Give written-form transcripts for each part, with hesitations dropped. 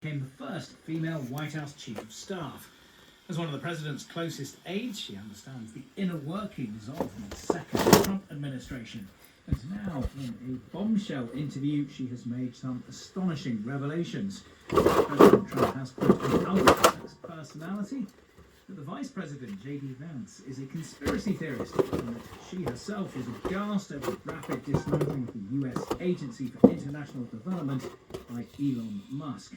became the first female White House Chief of Staff. As one of the president's closest aides, she understands the inner workings of the second Trump administration. And now, in a bombshell interview, she has made some astonishing revelations. President Trump has put an ultra-sex personality, that the Vice President, J.D. Vance, is a conspiracy theorist, and that she herself is aghast over the rapid dismantling of the U.S. Agency for International Development by Elon Musk.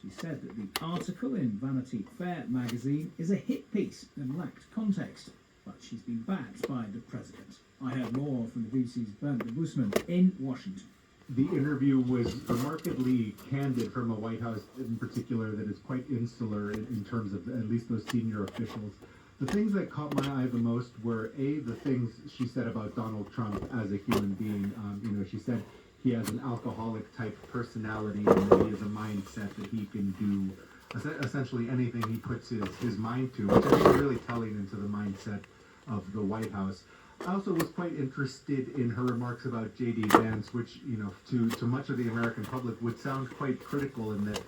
She said that the article in Vanity Fair magazine is a hit piece and lacked context, but she's been backed by the president. I heard more from the BBC's Bernd Busman in Washington. The interview was remarkably candid from a White House in particular that is quite insular in terms of at least those senior officials. The things that caught my eye the most were, the things she said about Donald Trump as a human being. She said he has an alcoholic type personality and that he has a mindset that he can do essentially anything he puts his mind to, which I think is really telling into the mindset of the White House. I also was quite interested in her remarks about J.D. Vance, which, to much of the American public would sound quite critical in that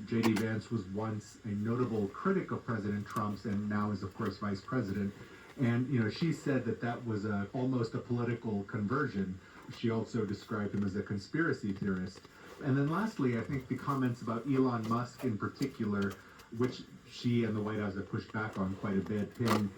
J.D. Vance was once a notable critic of President Trump's and now is, of course, vice president. And, she said that was almost a political conversion. She also described him as a conspiracy theorist. And then lastly, I think the comments about Elon Musk in particular, which she and the White House have pushed back on quite a bit, him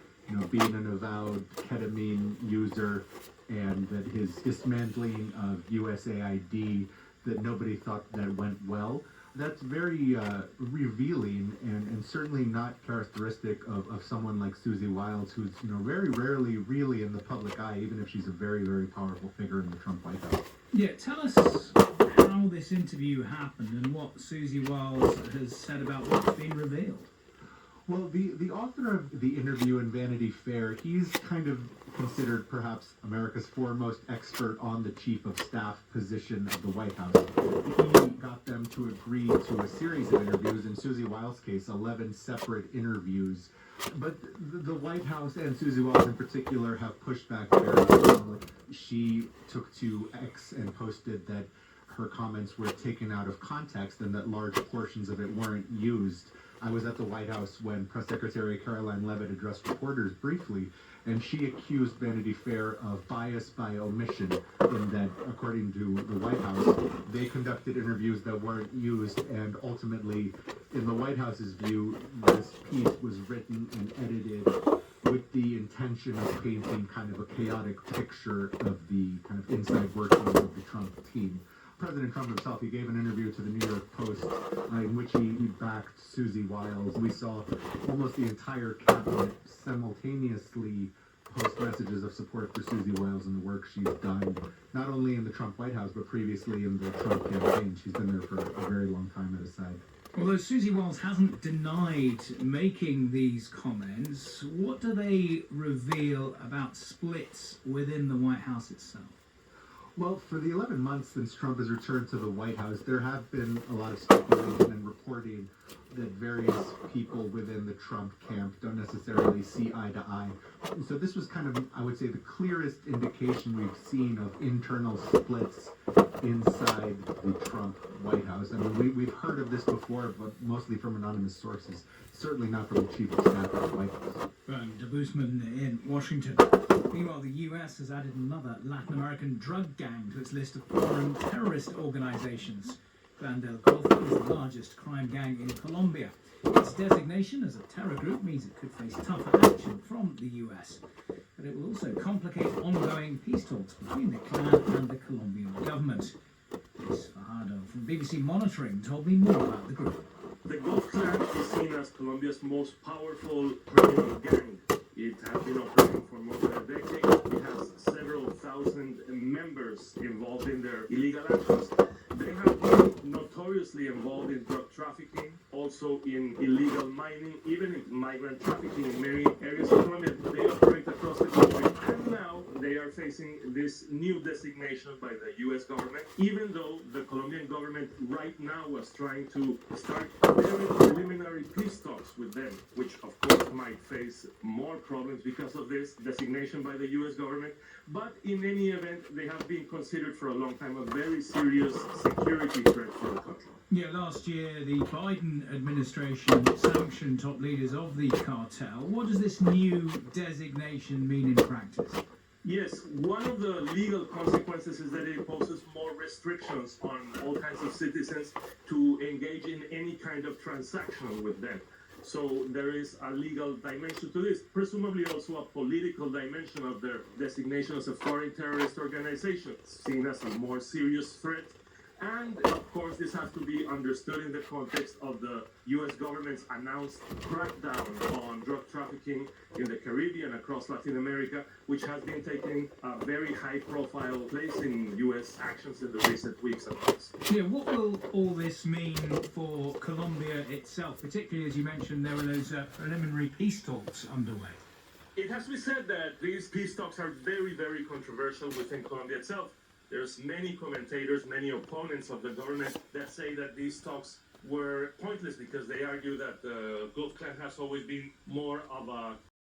being an avowed ketamine user, and that his dismantling of USAID, that nobody thought that went well. That's very revealing and certainly not characteristic of someone like Susie Wiles, who's very rarely really in the public eye, even if she's a very, very powerful figure in the Trump White House. Yeah, tell us how this interview happened and what Susie Wiles has said about what's been revealed. Well, the author of the interview in Vanity Fair, he's kind of considered perhaps America's foremost expert on the chief of staff position of the White House. He got them to agree to a series of interviews, in Susie Wiles' case, 11 separate interviews. But the White House and Susie Wiles in particular have pushed back very strongly. She took to X and posted that her comments were taken out of context and that large portions of it weren't used. I was at the White House when Press Secretary Caroline Leavitt addressed reporters briefly, and she accused Vanity Fair of bias by omission, in that, according to the White House, they conducted interviews that weren't used, and ultimately, in the White House's view, this piece was written and edited with the intention of painting kind of a chaotic picture of the kind of inside workings of the Trump team. President Trump himself, he gave an interview to the New York Post in which he backed Susie Wiles. We saw almost the entire cabinet simultaneously post messages of support for Susie Wiles and the work she's done, not only in the Trump White House, but previously in the Trump campaign. She's been there for a very long time at his side. Although Susie Wiles hasn't denied making these comments, what do they reveal about splits within the White House itself? Well, for the 11 months since Trump has returned to the White House, there have been a lot of speculation and reporting that various people within the Trump camp don't necessarily see eye to eye. And so this was kind of, I would say, the clearest indication we've seen of internal splits inside the Trump White House. I mean, we've heard of this before, but mostly from anonymous sources, certainly not from the chief of staff of the White House. Bernd Busman in Washington. Meanwhile, the US has added another Latin American drug gang to its list of foreign terrorist organizations. Clan del Golfo is the largest crime gang in Colombia. Its designation as a terror group means it could face tougher action from the US. But it will also complicate ongoing peace talks between the clan and the Colombian government. Luis Fajardo from BBC Monitoring told me more about the group. The Gulf Clan is seen as Colombia's most powerful criminal gang. It has been operating for more than a decade. It has several thousand members involved in their illegal actions. They have been notoriously involved in drug trafficking, also in illegal mining, even in migrant trafficking in many areas of Colombia. They operate across the country, and now they are facing this new designation by the U.S. government, even though the Colombian government right now was trying to start very preliminary peace talks with them, which of course might face more problems because of this designation by the U.S. government. But in any event, they have been considered for a long time a very serious security threat for the country. Yeah, last year the Biden administration sanctioned top leaders of the cartel. What does this new designation mean in practice? Yes, one of the legal consequences is that it imposes more restrictions on all kinds of citizens to engage in any kind of transaction with them. So there is a legal dimension to this, presumably also a political dimension of their designation as a foreign terrorist organization, seen as a more serious threat. And of course, this has to be understood in the context of the U.S. government's announced crackdown on drug trafficking in the Caribbean across Latin America, which has been taking a very high-profile place in U.S. actions in the recent weeks and months. Yeah, what will all this mean for Colombia itself, particularly as you mentioned there were those preliminary peace talks underway? It has to be said that these peace talks are very, very controversial within Colombia itself. There's many commentators, many opponents of the government that say that these talks were pointless because they argue that the Gulf Clan has always been more of a